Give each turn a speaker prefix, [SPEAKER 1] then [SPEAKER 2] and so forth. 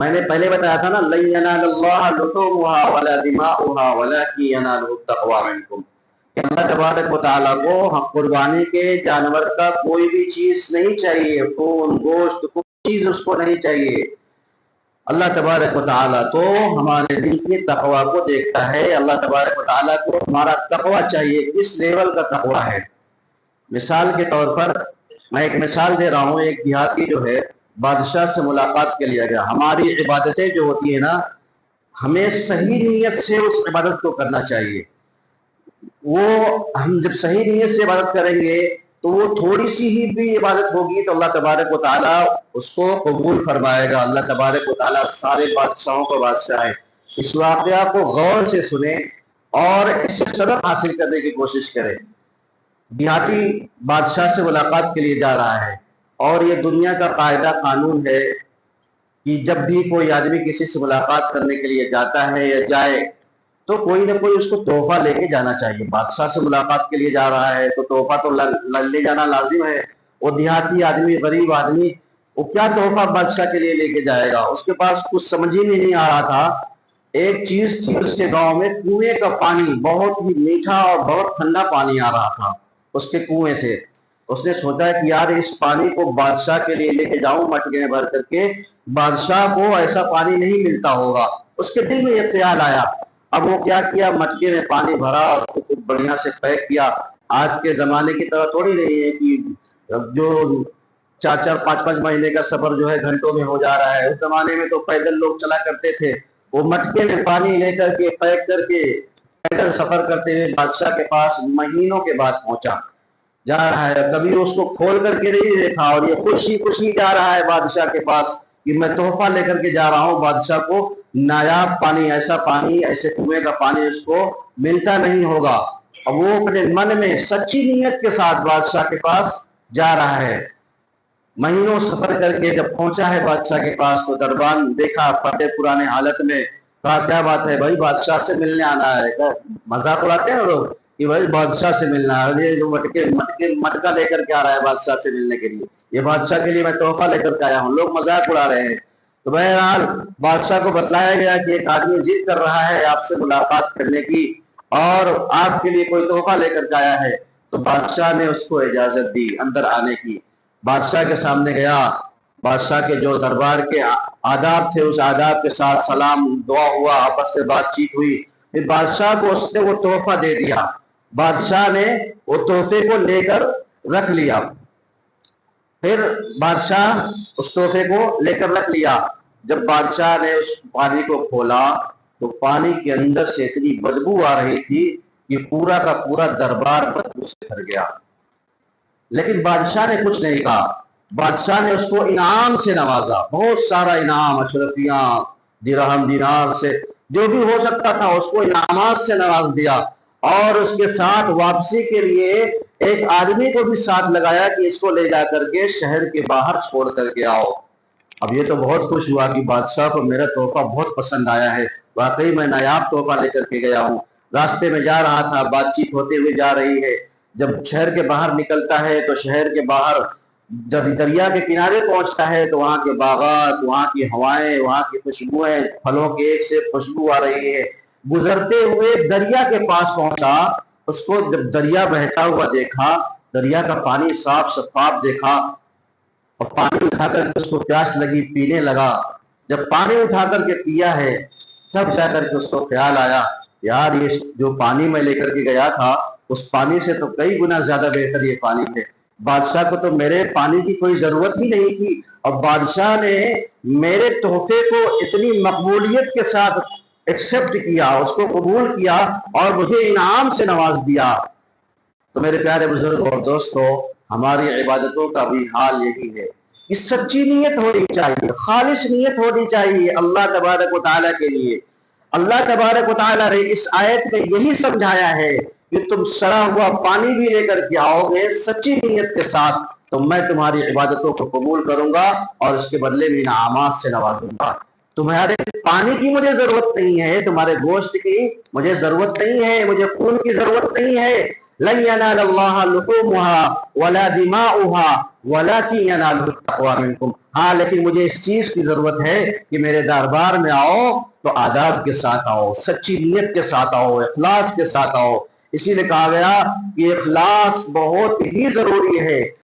[SPEAKER 1] میں نے پہلے بتایا تھا نا، لن ینال اللہ لحومها ولا دماؤها ولکن ینالہ التقوی منکم، کہ اللہ تبارک و تعالیٰ کو قربانی کے جانور کا کوئی بھی چیز نہیں چاہیے، خون گوشت کوئی چیز اس کو نہیں چاہیے۔ اللہ تبارک و تعالیٰ تو ہمارے دل کی تقوی کو دیکھتا ہے۔ اللہ تبارک و تعالیٰ کو ہمارا تقوی چاہیے، کس لیول کا تقوی ہے۔ مثال کے طور پر میں ایک مثال دے رہا ہوں، ایک دیہاتی جو ہے بادشاہ سے ملاقات کے لیے گیا۔ ہماری عبادتیں جو ہوتی ہیں نا، ہمیں صحیح نیت سے اس عبادت کو کرنا چاہیے۔ وہ ہم جب صحیح نیت سے عبادت کریں گے تو وہ تھوڑی سی ہی بھی عبادت ہوگی تو اللہ تبارک و تعالیٰ اس کو قبول فرمائے گا۔ اللہ تبارک و تعالیٰ سارے بادشاہوں کا بادشاہ ہے۔ اس واقعہ کو غور سے سنیں اور اس سے سبق حاصل کرنے کی کوشش کریں۔ دیہاتی بادشاہ سے ملاقات کے لیے جا رہا ہے، اور یہ دنیا کا قاعدہ قانون ہے کہ جب بھی کوئی آدمی کسی سے ملاقات کرنے کے لیے جاتا ہے یا جائے تو کوئی نہ کوئی اس کو تحفہ لے کے جانا چاہیے۔ بادشاہ سے ملاقات کے لیے جا رہا ہے تو تحفہ تو لے جانا لازم ہے۔ وہ دیہاتی آدمی، غریب آدمی، وہ کیا تحفہ بادشاہ کے لیے لے کے جائے گا؟ اس کے پاس کچھ سمجھ ہی نہیں آ رہا تھا۔ ایک چیز تھی اس کے گاؤں میں، کنویں کا پانی، بہت ہی میٹھا اور بہت ٹھنڈا پانی آ رہا تھا اس کے کنویں سے۔ اس نے سوچا کہ یار اس پانی کو بادشاہ کے لیے لے کے جاؤں مٹکے میں بھر کر کے، بادشاہ کو ایسا پانی نہیں ملتا ہوگا۔ اس کے دل میں یہ خیال آیا۔ اب وہ کیا کیا، مٹکے میں پانی بھرا اور اس کو خوب بڑھیا سے پیک کیا۔ آج کے زمانے کی طرح تھوڑی نہیں ہے کہ جو 4-5 مہینے کا سفر جو ہے گھنٹوں میں ہو جا رہا ہے۔ اس زمانے میں تو پیدل لوگ چلا کرتے تھے۔ وہ مٹکے میں پانی لے کر کے پیک کر کے پیدل سفر کرتے ہوئے بادشاہ کے پاس مہینوں کے بعد پہنچا۔ جا رہا ہے، کبھی اس کو کھول کر کے نہیں دیکھا، اور یہ خوشی خوشی جا رہا ہے بادشاہ کے پاس کہ میں تحفہ لے کر کے جا رہا ہوں۔ بادشاہ کو نایاب پانی، ایسا پانی، ایسے کنویں کا پانی اس کو ملتا نہیں ہوگا۔ اب وہ اپنے من میں سچی نیت کے ساتھ بادشاہ کے پاس جا رہا ہے۔ مہینوں سفر کر کے جب پہنچا ہے بادشاہ کے پاس تو دربان دیکھا پھٹے پرانے حالت میں۔ کہا کیا بات ہے بھائی، بادشاہ سے ملنے آنا ہے؟ مذاق اڑاتے ہیں لوگ کہ بھائی بادشاہ سے ملنا ہے، یہ جو مٹکا لے کر کے آ رہا ہے بادشاہ سے ملنے کے لیے، یہ بادشاہ کے لیے میں تحفہ لے کر کے آیا ہوں۔ لوگ مذاق اڑا رہے ہیں۔ تو بہرحال بادشاہ کو بتلایا گیا کہ ایک آدمی ضد کر رہا ہے آپ سے ملاقات کرنے کی اور آپ کے لیے کوئی تحفہ لے کر کے آیا ہے۔ تو بادشاہ نے اس کو اجازت دی اندر آنے کی۔ بادشاہ کے سامنے گیا، بادشاہ کے جو دربار کے آداب تھے اس آداب کے ساتھ سلام دعا ہوا، آپس میں بات چیت ہوئی۔ پھر بادشاہ کو اس نے وہ تحفہ دے دیا۔ بادشاہ نے وہ تحفے کو لے کر رکھ لیا۔ پھر بادشاہ اس تحفے کو لے کر رکھ لیا۔ جب بادشاہ نے اس پانی کو کھولا تو پانی کے اندر سے اتنی بدبو آ رہی تھی کہ پورا کا پورا دربار بدبو سے بھر گیا۔ لیکن بادشاہ نے کچھ نہیں کہا۔ بادشاہ نے اس کو انعام سے نوازا، بہت سارا انعام، اشرفیاں، درہم دینار سے جو بھی ہو سکتا تھا اس کو انعامات سے نواز دیا، اور اس کے ساتھ واپسی کے لیے ایک آدمی کو بھی ساتھ لگایا کہ اس کو لے جا کر کے شہر کے باہر چھوڑ کر کے آؤ۔ اب یہ تو بہت خوش ہوا کہ بادشاہ کو میرا تحفہ بہت پسند آیا ہے، واقعی میں نایاب تحفہ لے کر کے گیا ہوں۔ راستے میں جا رہا تھا، بات چیت ہوتے ہوئے جا رہی ہے۔ جب شہر کے باہر نکلتا ہے تو شہر کے باہر جب دریا کے کنارے پہنچتا ہے تو وہاں کے باغات، وہاں کی ہوائیں، وہاں کی خوشبوئیں، پھلوں کی ایک سے خوشبو آ رہی ہے۔ گزرتے ہوئے دریا کے پاس پہنچا، اس کو جب دریا بہتا ہوا دیکھا، دریا کا پانی صاف شفاف دیکھا، اور پانی اٹھا کر کے اس کو پیاس لگی، پینے لگا۔ جب پانی اٹھا کر کے پیا ہے تب جا کر کے اس کو خیال آیا یار یہ جو پانی میں لے کر کے گیا تھا اس پانی سے تو کئی گنا زیادہ بہتر یہ پانی تھے۔ بادشاہ کو تو میرے پانی کی کوئی ضرورت ہی نہیں تھی، اور بادشاہ نے میرے تحفے کو اتنی مقبولیت کے ساتھ ایکسپٹ کیا، اس کو قبول کیا اور مجھے انعام سے نواز دیا۔ تو میرے پیارے بزرگ اور دوستو، ہماری عبادتوں کا بھی حال یہی ہے کہ سچی نیت ہونی چاہیے، خالص نیت ہونی چاہیے اللہ تبارک و تعالیٰ کے لیے۔ اللہ تبارک و تعالیٰ نے اس آیت میں یہی سمجھایا ہے کہ تم سڑا ہوا پانی بھی لے کر کے آؤ گے سچی نیت کے ساتھ تو میں تمہاری عبادتوں کو قبول کروں گا اور اس کے بدلے میں انعامات سے نوازوں گا۔ تمہارے پانی کی مجھے ضرورت نہیں ہے، تمہارے گوشت کی مجھے ضرورت نہیں ہے، مجھے خون کی ضرورت نہیں ہے۔ لن ینال اللہ لحومها ولا دماؤها وَلَكِنْ يَنَالُهُ التَّقْوَى مِنْكُمْ، ہاں لیکن مجھے اس چیز کی ضرورت ہے کہ میرے دربار میں آؤ تو آداب کے ساتھ آؤ، سچی نیت کے ساتھ آؤ، اخلاص کے ساتھ آؤ۔ اسی لیے کہا گیا کہ اخلاص بہت ہی ضروری ہے۔